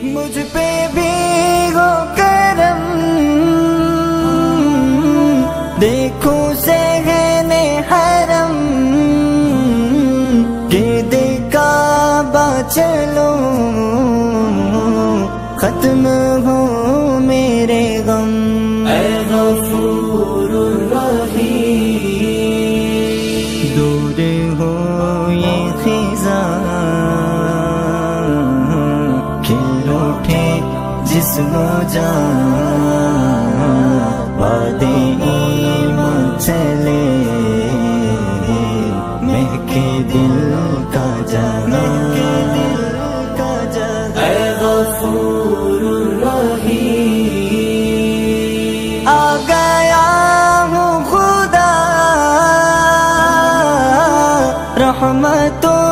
مجھ پہ بھی ہو کرم، دیکھو صحن حرم کہ دیکھا با چلو، ختم ہو میرے غم۔ اے غفور الرحیم، دور ہو یہ خزاں کھل اٹھے جسم و جان، وعدے ایمان چلے مہکے دل کا جانا۔ اے غفور الرحیم، آ گیا ہوں خدا رحمتوں